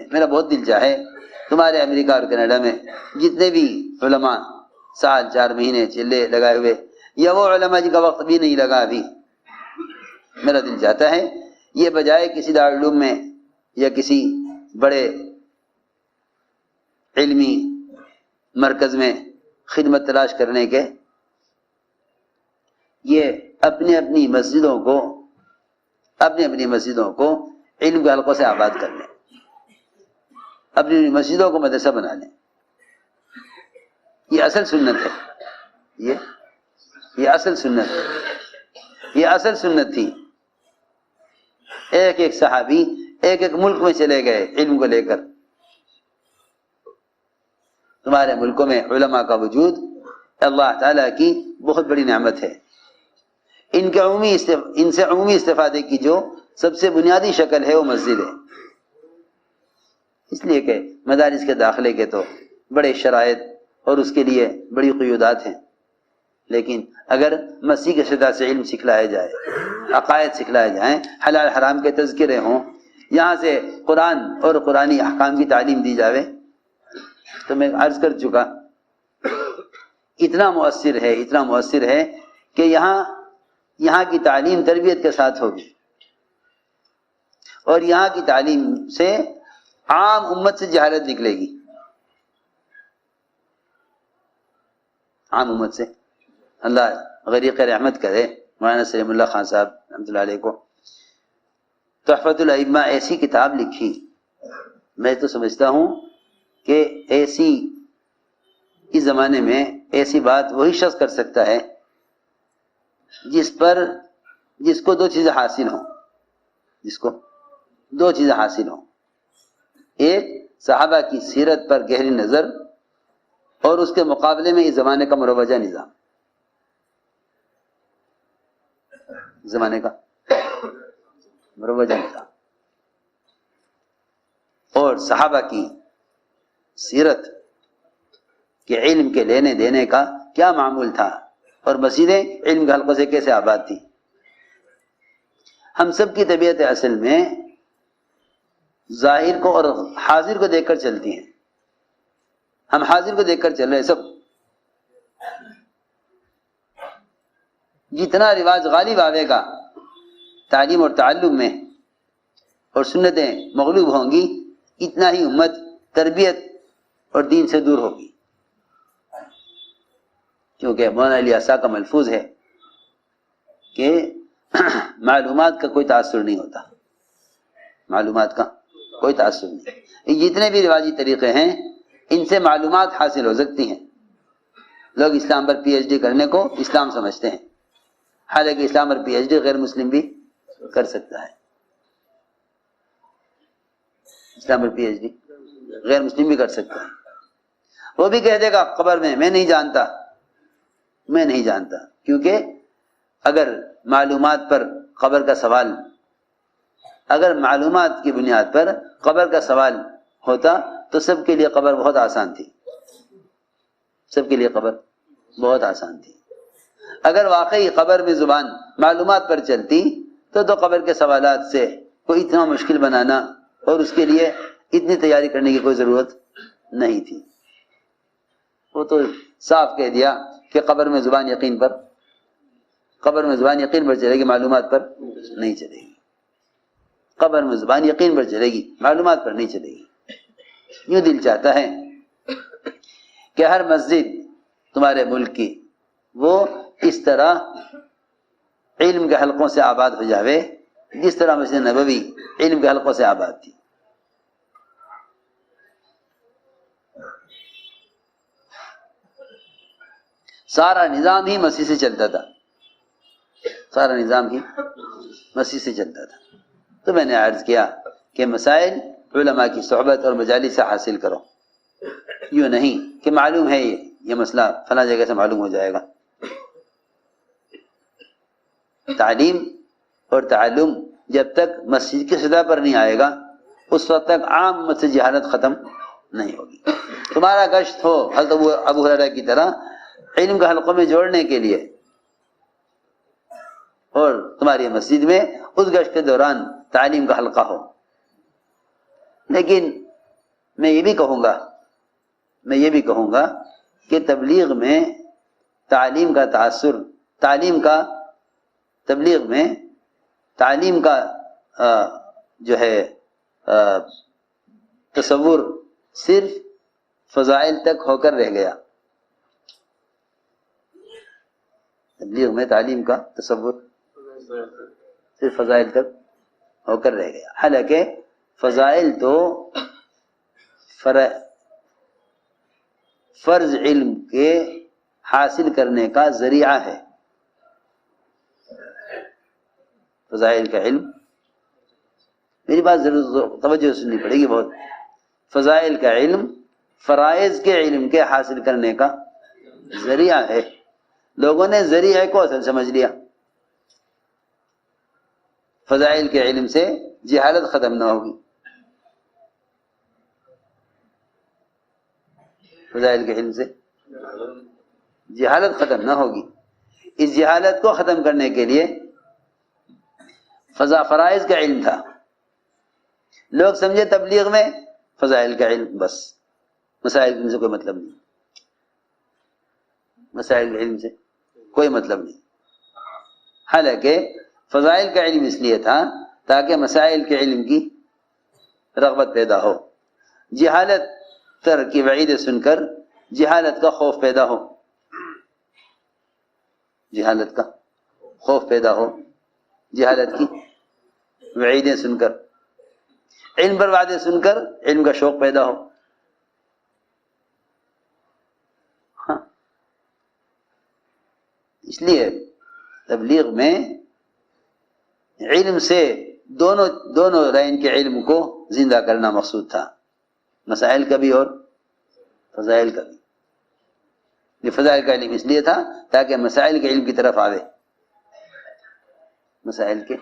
میرا بہت دل چاہے تمہارے امریکہ اور کینیڈا میں جتنے بھی علماء سال 4 مہینے چلے لگائے ہوئے، یا وہ علماء جن کا وقت بھی نہیں لگا ابھی، میرا دل چاہتا ہے یہ بجائے کسی دارالعلوم میں یا کسی بڑے علمی مرکز میں خدمت تلاش کرنے کے، یہ اپنی اپنی مسجدوں کو علم کے حلقوں سے آباد کر لیں، اپنی مسجدوں کو مدرسہ بنا لیں۔ یہ اصل سنت ہے، یہ اصل سنت ہے، یہ اصل سنت تھی۔ ایک ایک صحابی ایک ایک ملک میں چلے گئے علم کو لے کر۔ تمہارے ملکوں میں علماء کا وجود اللہ تعالیٰ کی بہت بڑی نعمت ہے۔ ان سے عمومی استفادے کی جو سب سے بنیادی شکل ہے وہ مسجد ہے، اس لیے کہ مدارس کے داخلے کے تو بڑے شرائط اور اس کے لیے بڑی قیودات ہیں، لیکن اگر مسیح کے سطح سے علم سکھلایا جائے، عقائد سکھلائے جائیں، حلال حرام کے تذکرے ہوں، یہاں سے قرآن اور قرآنی احکام کی تعلیم دی جاوے، تو میں عرض کر چکا اتنا مؤثر ہے کہ یہاں کی تعلیم تربیت کے ساتھ ہوگی، اور یہاں کی تعلیم سے عام امت سے جہالت نکلے گی، عام امت سے۔ اللہ غریق رحمت کرے مولانا سلیم اللہ خان صاحب رحمۃ اللہ علیہ کو تحفۃ الائمہ ایسی کتاب لکھی، میں تو سمجھتا ہوں کہ ایسی اس زمانے میں ایسی بات وہی شخص کر سکتا ہے جس کو دو چیزیں حاصل ہوں، ایک صحابہ کی سیرت پر گہری نظر، اور اس کے مقابلے میں اس زمانے کا مروجہ نظام، زمانے کا مروجہ نظام، اور صحابہ کی سیرت کے علم کے لینے دینے کا کیا معمول تھا، اور مسجدیں علم کے حلقوں سے کیسے آباد تھی۔ ہم سب کی طبیعت اصل میں ظاہر کو اور حاضر کو دیکھ کر چلتی ہیں، ہم حاضر کو دیکھ کر چل رہے ہیں سب۔ جتنا رواج غالب آئے گا تعلیم اور تعلم میں اور سنتیں مغلوب ہوں گی، اتنا ہی امت تربیت اور دین سے دور ہوگی، کیونکہ مولانا علی اصا کا ملفوظ ہے کہ معلومات کا کوئی تاثر نہیں ہوتا، معلومات کا کوئی تاثر نہیں۔ جتنے بھی رواجی طریقے ہیں ان سے معلومات حاصل ہو سکتی ہیں، لوگ اسلام پر پی ایچ ڈی کرنے کو اسلام سمجھتے ہیں، حالانکہ اسلام پر پی ایچ ڈی غیر مسلم بھی کر سکتا ہے، اسلام پر پی ایچ ڈی غیر مسلم بھی کر سکتا ہے۔ وہ بھی کہہ دے گا قبر میں میں نہیں جانتا، کیونکہ اگر معلومات پر قبر کا سوال، اگر معلومات کی بنیاد پر قبر کا سوال ہوتا تو سب کے لیے قبر بہت آسان تھی، سب کے لیے قبر بہت آسان تھی۔ اگر واقعی قبر میں زبان معلومات پر چلتی تو قبر کے سوالات سے کوئی اتنا مشکل بنانا اور اس کے لیے اتنی تیاری کرنے کی کوئی ضرورت نہیں تھی۔ وہ تو صاف کہہ دیا کہ قبر میں زبان یقین پر چلے گی، معلومات پر نہیں چلے گی، قبر میں زبان یقین پر چلے گی، معلومات پر نہیں چلے گی۔ یوں دل چاہتا ہے کہ ہر مسجد تمہارے ملک کی وہ اس طرح علم کے حلقوں سے آباد ہو جاوے جس طرح مسجد نبوی علم کے حلقوں سے آباد تھی۔ سارا نظام ہی مسیح سے چلتا تھا، تو میں نے عرض کیا کہ مسائل علماء کی صحبت اور مجالس سے حاصل کرو، یوں نہیں کہ معلوم ہے یہ مسئلہ فلاں جگہ سے معلوم ہو جائے گا۔ تعلیم اور تعلم جب تک مسجد کی سطح پر نہیں آئے گا اس وقت تک عام امت سے جہالت ختم نہیں ہوگی۔ تمہارا گشت ہو حضرت ابو ہریرہ کی طرح علم کے حلقوں میں جوڑنے کے لیے، اور تمہاری مسجد میں اس گشت کے دوران تعلیم کا حلقہ ہو، لیکن میں یہ بھی کہوں گا کہ تبلیغ میں تعلیم کا تاثر، تبلیغ میں تعلیم کا جو ہے تصور صرف فضائل تک ہو کر رہ گیا. تبلیغ میں تعلیم کا تصور صرف فضائل تک ہو کر رہ گیا، حالانکہ فضائل تو فرض علم کے حاصل کرنے کا ذریعہ ہے. فضائل کا علم، میری بات ضرور توجہ سننی پڑے گی بہت. فضائل کا علم فرائض کے علم کے حاصل کرنے کا ذریعہ ہے. لوگوں نے ذریعے کو اصل سمجھ لیا. فضائل کے علم سے جہالت ختم نہ ہوگی، فضائل کے علم سے جہالت ختم نہ ہوگی. اس جہالت کو ختم کرنے کے لیے فرائض کا علم تھا. لوگ سمجھے تبلیغ میں فضائل کا علم، بس مسائل کے علم سے کوئی مطلب نہیں، مسائل کے علم سے کوئی مطلب نہیں. حالانکہ فضائل کا علم اس لیے تھا تاکہ مسائل کے علم کی رغبت پیدا ہو. جہالت تر کی وعید سن کر جہالت کا خوف پیدا ہو، جہالت کا خوف پیدا ہو، جہالت کی وعیدیں سن کر، علم پر وعدے سن کر علم کا شوق پیدا ہو. ہاں، اس لیے تبلیغ میں علم سے دونوں لائن کے علم کو زندہ کرنا مقصود تھا، مسائل کا بھی اور فضائل کا بھی. یہ فضائل کا علم اس لیے تھا تاکہ مسائل کے علم کی طرف آوے، مسائل کے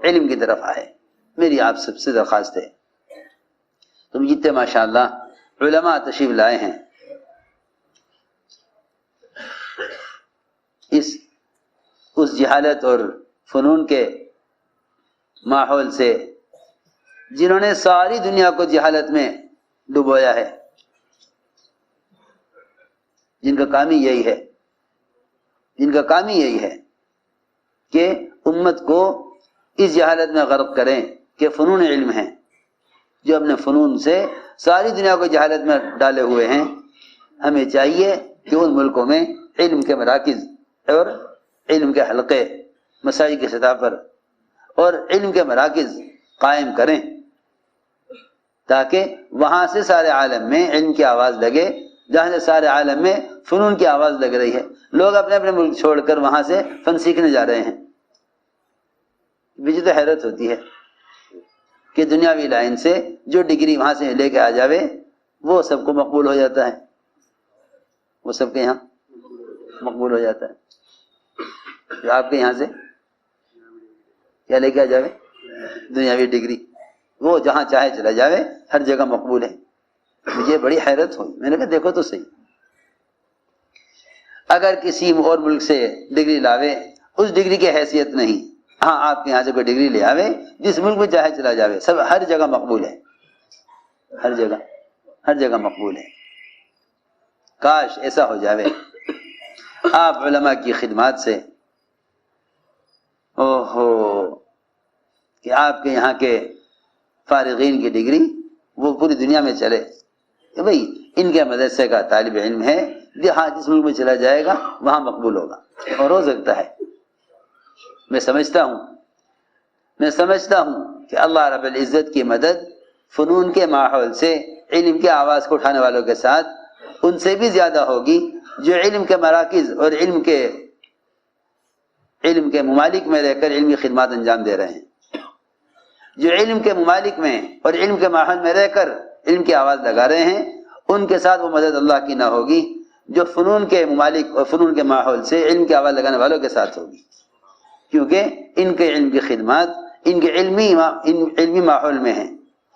علم کی طرف آئے. میری آپ سب سے درخواست ہے، تم جتنے ماشاءاللہ علماء تشریف لائے ہیں، اس جہالت اور فنون کے ماحول سے جنہوں نے ساری دنیا کو جہالت میں ڈبویا ہے، جن کا کام ہی یہی ہے کہ امت کو اس جہالت میں غرق کریں کہ فنون علم ہیں، جو اپنے فنون سے ساری دنیا کو جہالت میں ڈالے ہوئے ہیں. ہمیں چاہیے کہ ان ملکوں میں علم کے مراکز اور علم کے حلقے مساجد کی سطح پر اور علم کے مراکز قائم کریں، تاکہ وہاں سے سارے عالم میں علم کی آواز لگے، جہاں سے سارے عالم میں فنون کی آواز لگ رہی ہے. لوگ اپنے اپنے ملک چھوڑ کر وہاں سے فن سیکھنے جا رہے ہیں. مجھے تو حیرت ہوتی ہے کہ دنیاوی لائن سے جو ڈگری وہاں سے لے کے آ جاوے وہ سب کو مقبول ہو جاتا ہے، وہ سب کے یہاں مقبول ہو جاتا ہے. جو آپ کے یہاں سے کیا لے کے آ جاوے دنیاوی ڈگری، وہ جہاں چاہے چلا جاوے، ہر جگہ مقبول ہے. مجھے بڑی حیرت ہوئی، میں نے کہا دیکھو تو صحیح، اگر کسی اور ملک سے ڈگری لاوے اس ڈگری کی حیثیت نہیں. ہاں، آپ کے یہاں سے کوئی ڈگری لے آوے، جس ملک میں چاہے چلا جاوے، سب ہر جگہ مقبول ہے، ہر جگہ مقبول ہے. کاش ایسا ہو جاوے. آپ علماء کی خدمات سے کہ آپ کے یہاں کے فارغین کی ڈگری وہ پوری دنیا میں چلے کہ بھئی ان کے مدرسے کا طالب علم ہے، ہاں جس ملک میں چلا جائے گا وہاں مقبول ہوگا. اور ہو سکتا ہے، میں سمجھتا ہوں کہ اللہ رب العزت کی مدد فنون کے ماحول سے علم کی آواز کو اٹھانے والوں کے ساتھ ان سے بھی زیادہ ہوگی جو علم کے مراکز اور علم کے ممالک میں رہ کر علم کی خدمات انجام دے رہے ہیں. جو علم کے ممالک میں اور علم کے ماحول میں رہ کر علم کی آواز لگا رہے ہیں، ان کے ساتھ وہ مدد اللہ کی نہ ہوگی جو فنون کے ممالک اور فنون کے ماحول سے علم کی آواز لگانے والوں کے ساتھ ہوگی. کیونکہ ان کے علم کی خدمات ان کے علمی ماحول میں ہیں،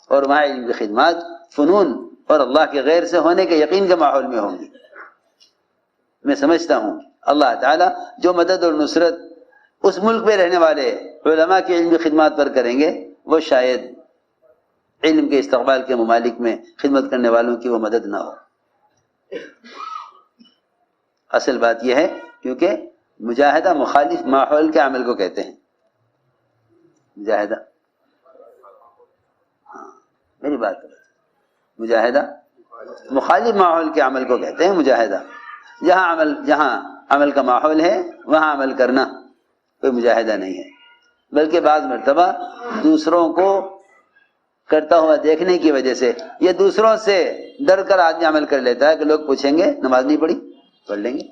اور وہاں علم کی خدمات فنون اور اللہ کے غیر سے ہونے کے یقین کے ماحول میں ہوں گی. میں سمجھتا ہوں اللہ تعالیٰ جو مدد اور نصرت اس ملک میں رہنے والے علماء کی علمی خدمات پر کریں گے، وہ شاید علم کے استقبال کے ممالک میں خدمت کرنے والوں کی وہ مدد نہ ہو. اصل بات یہ ہے کیونکہ مجاہدہ مخالف ماحول کے عمل کو کہتے ہیں. مجاہدہ، ہاں میری بات کرو، مجاہدہ مخالف ماحول کے عمل کو کہتے ہیں. مجاہدہ جہاں عمل کا ماحول ہے وہاں عمل کرنا کوئی مجاہدہ نہیں ہے، بلکہ بعض مرتبہ دوسروں کو کرتا ہوا دیکھنے کی وجہ سے یا دوسروں سے ڈر کر آدمی عمل کر لیتا ہے کہ لوگ پوچھیں گے نماز نہیں پڑھی، پڑھ لیں گے.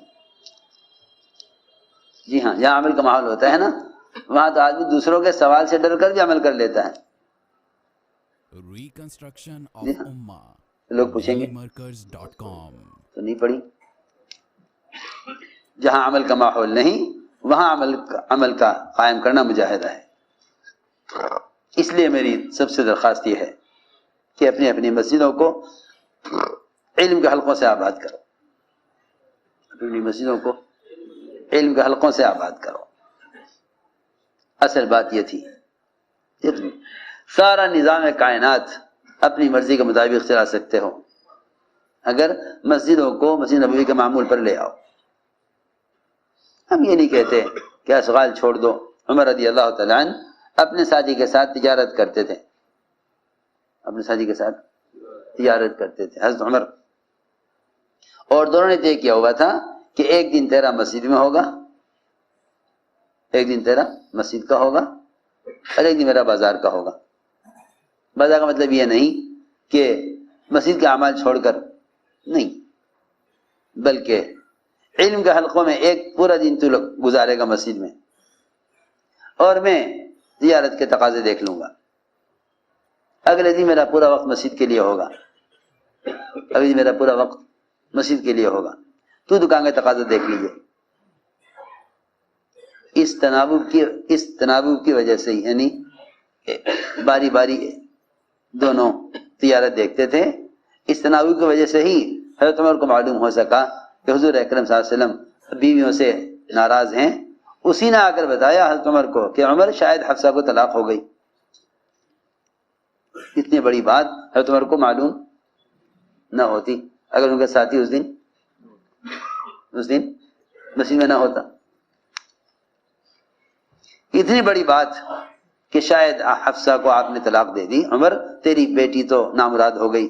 جی ہاں، جہاں عمل کا ماحول ہوتا ہے نا وہاں تو آدمی دوسروں کے سوال سے ڈر کر بھی عمل کر لیتا ہے. ریکنسٹرکشن آف جی ہاں، امہ لوگ پوچھیں گے markers.com. تو نہیں پڑھی. جہاں عمل کا ماحول نہیں وہاں عمل کا قائم کرنا مجاہدہ ہے. اس لیے میری سب سے درخواست یہ ہے کہ اپنی اپنی مسجدوں کو علم کے حلقوں سے آباد کرو. اپنی مسجدوں کو علم کے حلقوں سے آباد کرو. اصل بات یہ تھی کہ تم سارا نظام کائنات اپنی مرضی کے مطابق چلا سکتے ہو اگر مسجدوں کو مسجد نبوی کے معمول پر لے آؤ. ہم یہ نہیں کہتے کہ اشغال چھوڑ دو. عمر رضی اللہ تعالیٰ عنہ اپنے ساتھی کے ساتھ تجارت کرتے تھے، اپنے ساتھی کے ساتھ تجارت کرتے تھے حضرت عمر، اور دونوں نے طے کیا ہوا تھا کہ ایک دن تیرا مسجد میں ہوگا، ایک دن تیرا مسجد کا ہوگا اور ایک دن میرا بازار کا ہوگا. بازار کا مطلب یہ نہیں کہ مسجد کے اعمال چھوڑ کر نہیں، بلکہ علم کے حلقوں میں ایک پورا دن تو گزارے گا مسجد میں اور میں تجارت کے تقاضے دیکھ لوں گا. اگلے دن میرا پورا وقت مسجد کے لیے ہوگا، اگلے دن میرا پورا وقت مسجد کے لیے ہوگا، تو دکان کے تقاضے دیکھ لیجیے. اس تناوب کی وجہ سے یعنی باری باری دونوں تجارت دیکھتے تھے. اس تناوب کی وجہ سے ہی حضرت عمر کو معلوم ہو سکا کہ حضور اکرم صلی اللہ علیہ وسلم بیویوں سے ناراض ہیں. اسی نے آ کر بتایا حضرت عمر کو کہ عمر شاید حفصہ کو طلاق ہو گئی. اتنی بڑی بات حضرت عمر کو معلوم نہ ہوتی اگر ان کا ساتھی اس دن مسجد میں نہ ہوتا. اتنی بڑی بات کہ شاید حفصہ کو آپ نے طلاق دے دی، عمر تیری بیٹی تو نامراد ہو گئی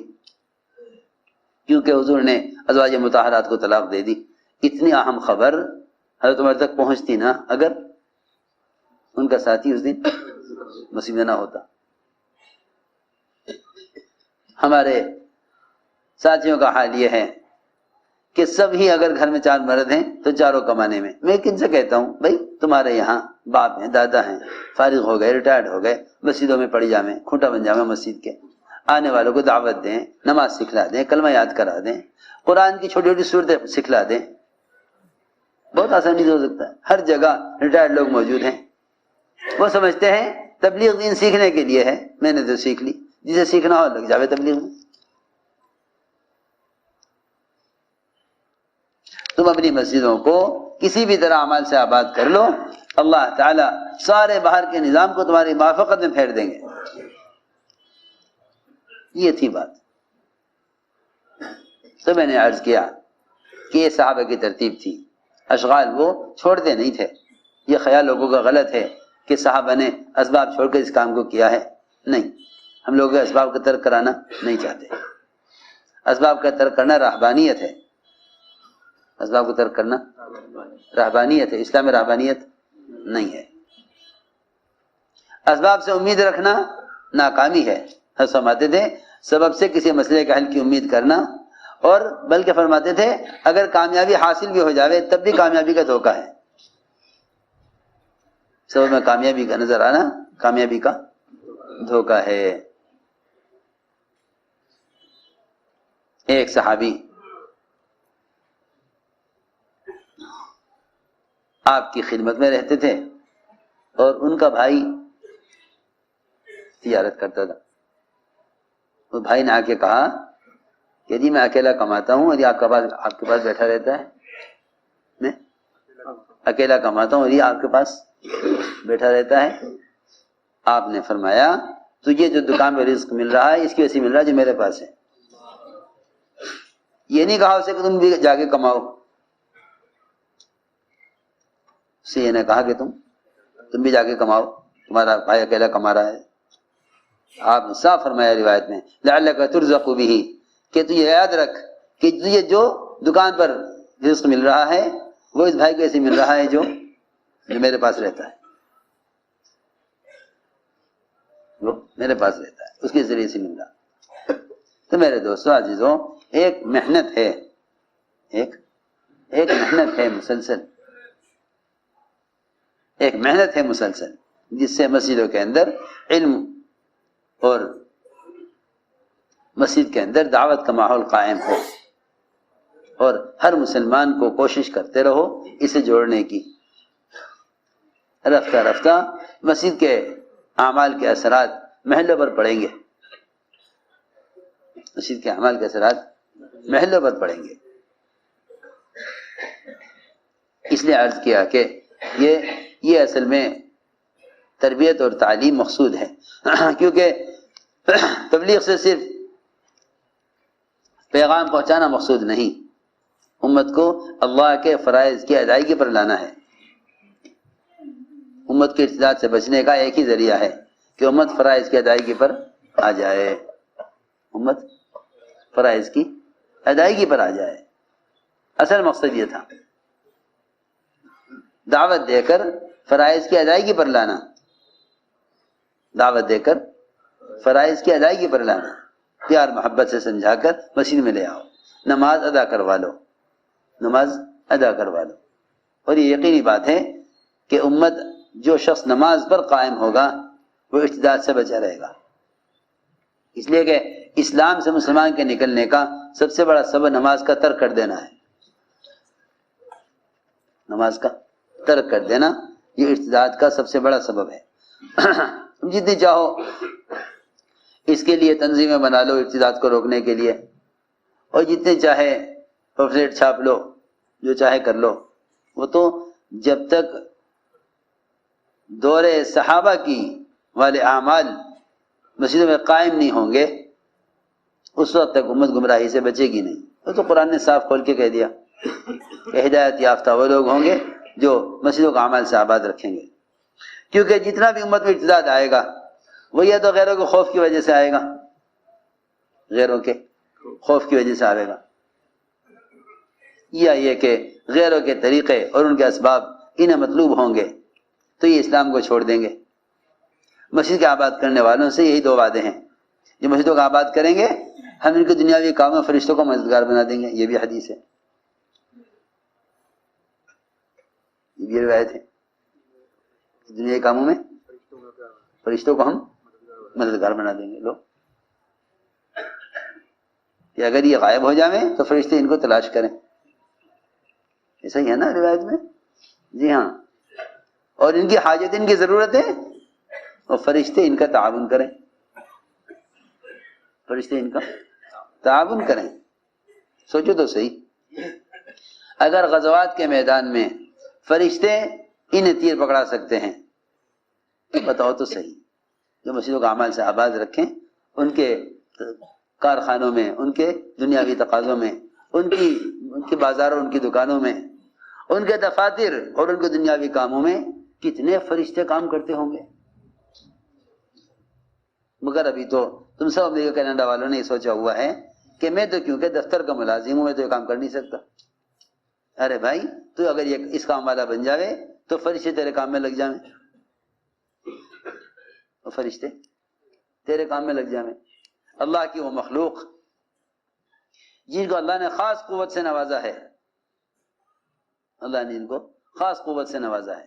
کیونکہ حضور نے ازواج مطہرات کو طلاق دے دی. اتنی اہم خبر حضرت عمر تک پہنچتی نا اگر ان کا ساتھی اس دن مسجد میں نہ ہوتا. ہمارے ساتھیوں کا حال یہ ہے کہ سب ہی اگر گھر میں 4 مرد ہیں تو چاروں کمانے میں. میں کن سے کہتا ہوں بھائی تمہارے یہاں باپ ہیں، دادا ہیں، فارغ ہو گئے، ریٹائرڈ ہو گئے، مسجدوں میں پڑھی جامیں، کھوٹا بن جامیں مسجد کے، آنے والوں کو دعوت دیں، نماز سکھلا دیں، کلمہ یاد کرا دیں، قرآن کی چھوٹی چھوٹی صورتیں سکھلا دیں. بہت آسانی سے ہو سکتا ہے. ہر جگہ ریٹائرڈ لوگ موجود ہیں. وہ سمجھتے ہیں تبلیغ دین سیکھنے کے لیے ہے. میں نے تو سیکھ لی، جسے سیکھنا ہو لگ جاوے تبلیغ میں. تم اپنی مسجدوں کو کسی بھی طرح اعمال سے آباد کر لو، اللہ تعالیٰ سارے باہر کے نظام کو تمہاری موافقت میں پھیر دیں گے. یہ تھی بات. تو میں نے عرض کیا کہ یہ صحابہ کی ترتیب تھی. اشغال وہ چھوڑتے نہیں تھے. یہ خیال لوگوں کا غلط ہے کہ صحابہ نے اسباب چھوڑ کر اس کام کو کیا ہے. نہیں، ہم لوگ اسباب کا ترک کرانا نہیں چاہتے. اسباب کا ترک کرنا رہبانیت ہے. اسباب کو ترک کرنا رہبانیت ہے. اسلام میں رہبانیت نہیں ہے. اسباب سے امید رکھنا ناکامی ہے. ہم فرماتے تھے سبب سے کسی مسئلے کا حل کی امید کرنا، اور بلکہ فرماتے تھے اگر کامیابی حاصل بھی ہو جاوے تب بھی کامیابی کا دھوکہ ہے. سبب میں کامیابی کا نظر آنا کامیابی کا دھوکہ ہے. ایک صحابی آپ کی خدمت میں رہتے تھے اور ان کا بھائی تجارت کرتا تھا. وہ بھائی نے آ کے کہا کہ جی میں اکیلا کماتا ہوں اور یہ آپ کے پاس بیٹھا رہتا ہے. میں اکیلا کماتا ہوں اور یہ آپ کے پاس بیٹھا رہتا ہے. آپ نے فرمایا تجھے جو دکان پہ رزق مل رہا ہے اس کی وجہ سے مل رہا ہے جو میرے پاس ہے. یہ نہیں کہا اسے کہ تم بھی جا کے کماؤ، اسے یہ نہیں کہا کہ تم بھی جا کے کماؤ، تمہارا بھائی اکیلا کما رہا ہے. آپ نے صاف فرمایا روایت میں لعلک ترزق بہ، کہ تو یہ یاد رکھ کہ تجھے جو دکان پر رزق مل رہا ہے وہ اس بھائی کو ایسے مل رہا ہے جو میرے پاس رہتا ہے، وہ میرے پاس رہتا ہے، اس کے ذریعے سے مل رہا. تو میرے دوستوں عزیزوں، ایک محنت ہے، ایک محنت ہے مسلسل، ایک محنت ہے مسلسل، جس سے مسجدوں کے اندر علم اور مسجد کے اندر دعوت کا ماحول قائم ہو، اور ہر مسلمان کو کوشش کرتے رہو اسے جوڑنے کی. رفتہ رفتہ مسجد کے اعمال کے اثرات محلوں پر پڑیں گے، مسجد کے اعمال کے اثرات محلوں پر پڑیں گے. اس لیے عرض کیا کہ یہ اصل میں تربیت اور تعلیم مقصود ہے، کیونکہ تبلیغ سے صرف پیغام پہنچانا مقصود نہیں، امت کو اللہ کے فرائض کی ادائیگی پر لانا ہے. امت کے ارتداد سے بچنے کا ایک ہی ذریعہ ہے کہ امت فرائض کی ادائیگی پر آ جائے، امت فرائض کی ادائیگی پر آ جائے. اصل مقصد یہ تھا، دعوت دے کر فرائض کی ادائیگی پر لانا، دعوت دے کر فرائض کی ادائیگی پر لانا، پیار محبت سے سمجھا کر مسجد میں لے آؤ، نماز ادا کروا لو، نماز ادا کروا لو. اور یہ یقینی بات ہے کہ امت جو شخص نماز پر قائم ہوگا وہ ارتداد سے بچا رہے گا. اس لیے کہ اسلام سے مسلمان کے نکلنے کا سب سے بڑا سبب نماز کا ترک کر دینا ہے. نماز کا ترک کر دینا یہ ارتداد کا سب سے بڑا سبب ہے. جتنی چاہو اس کے لیے تنظیمیں بنا لو ارتداد کو روکنے کے لیے، اور جتنے چاہے پمفلیٹ چھاپ لو، جو چاہے کر لو. وہ تو جب تک دور صحابہ کی والے اعمال مسجدوں میں قائم نہیں ہوں گے اس وقت تک امت گمراہی سے بچے گی نہیں. وہ تو قرآن نے صاف کھول کے کہہ دیا کہ ہدایت یافتہ وہ لوگ ہوں گے جو مسجدوں کا اعمال سے آباد رکھیں گے. کیونکہ جتنا بھی امت میں ارتداد آئے گا وہ یا تو غیروں کے خوف کی وجہ سے آئے گا، غیروں کے خوف کی وجہ سے آئے گا، یا یہ کہ غیروں کے طریقے اور ان کے اسباب انہیں مطلوب ہوں گے تو یہ اسلام کو چھوڑ دیں گے. مسجد کے آباد کرنے والوں سے یہی دو وعدے ہیں، جو مسجدوں کا آباد کریں گے ہم ان کے دنیاوی کاموں میں فرشتوں کو مددگار بنا دیں گے. یہ بھی حدیث ہے، یہ بھی روایت ہے، دنیاوی کاموں میں فرشتوں کو ہم مددگار بنا دیں گے. لوگ کہ اگر یہ غائب ہو جائیں تو فرشتے ان کو تلاش کریں، ایسا ہی ہے نا روایت میں. جی ہاں، اور ان کی حاجت، ان کی ضرورت ہے اور فرشتے ان کا تعاون کریں، فرشتے ان کا تعاون کریں. سوچو تو صحیح، اگر غزوات کے میدان میں فرشتے انہیں تیر پکڑا سکتے ہیں تو بتاؤ تو صحیح جو مسجدوں کا اعمال سے آباد رکھیں، ان کے کارخانوں میں، ان کے دنیاوی تقاضوں میں، ان کی بازاروں، ان کی دکانوں میں، ان کے دفاتر اور ان کے دنیاوی کاموں میں کتنے فرشتے کام کرتے ہوں گے. مگر ابھی تو تم سب امریکہ کینیڈا والوں نے یہ سوچا ہوا ہے کہ میں تو کیونکہ دفتر کا ملازم ہوں میں تو یہ کام کر نہیں سکتا. ارے بھائی تو اگر یہ اس کام والا بن جاوے تو فرشتے تیرے کام میں لگ جائیں، فرشتے تیرے کام میں لگ جائیں. اللہ کی وہ مخلوق جن کو اللہ نے خاص قوت سے نوازا ہے، اللہ نے ان کو خاص قوت سے نوازا ہے،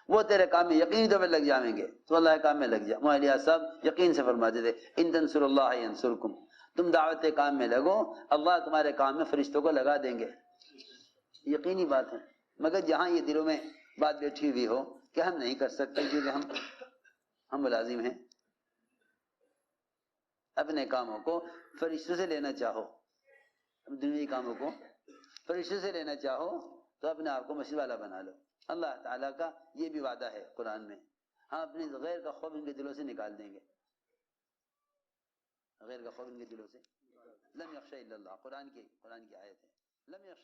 وہ تیرے کام میں یقینی طور پر لگ جائیں گے. تو اللہ کے کام میں لگ جا. مولانا صاحب یقین سے فرماتے تھے ان تنصر اللہ ینصرکم، تم دعوت کے کام میں لگو اللہ تمہارے کام میں فرشتوں کو لگا دیں گے. یقینی بات ہے. مگر جہاں یہ دلوں میں بات بیٹھی ہوئی ہو کہ ہم نہیں کر سکتے کیونکہ ہم ملازم ہیں، اپنے کاموں کو فرشتوں سے لینا چاہو، دنیاوی کاموں کو فرشتوں سے لینا چاہو تو اپنے آپ کو مسجد والا بنا لو. اللہ تعالیٰ کا یہ بھی وعدہ ہے قرآن میں ہاں اپنے غیر کا خوف ان کے دلوں سے نکال دیں گے، غیر کا خوف ان کے دلوں سے. لم یخشى الا اللہ، قرآن کی آیت ہے. لم یخشى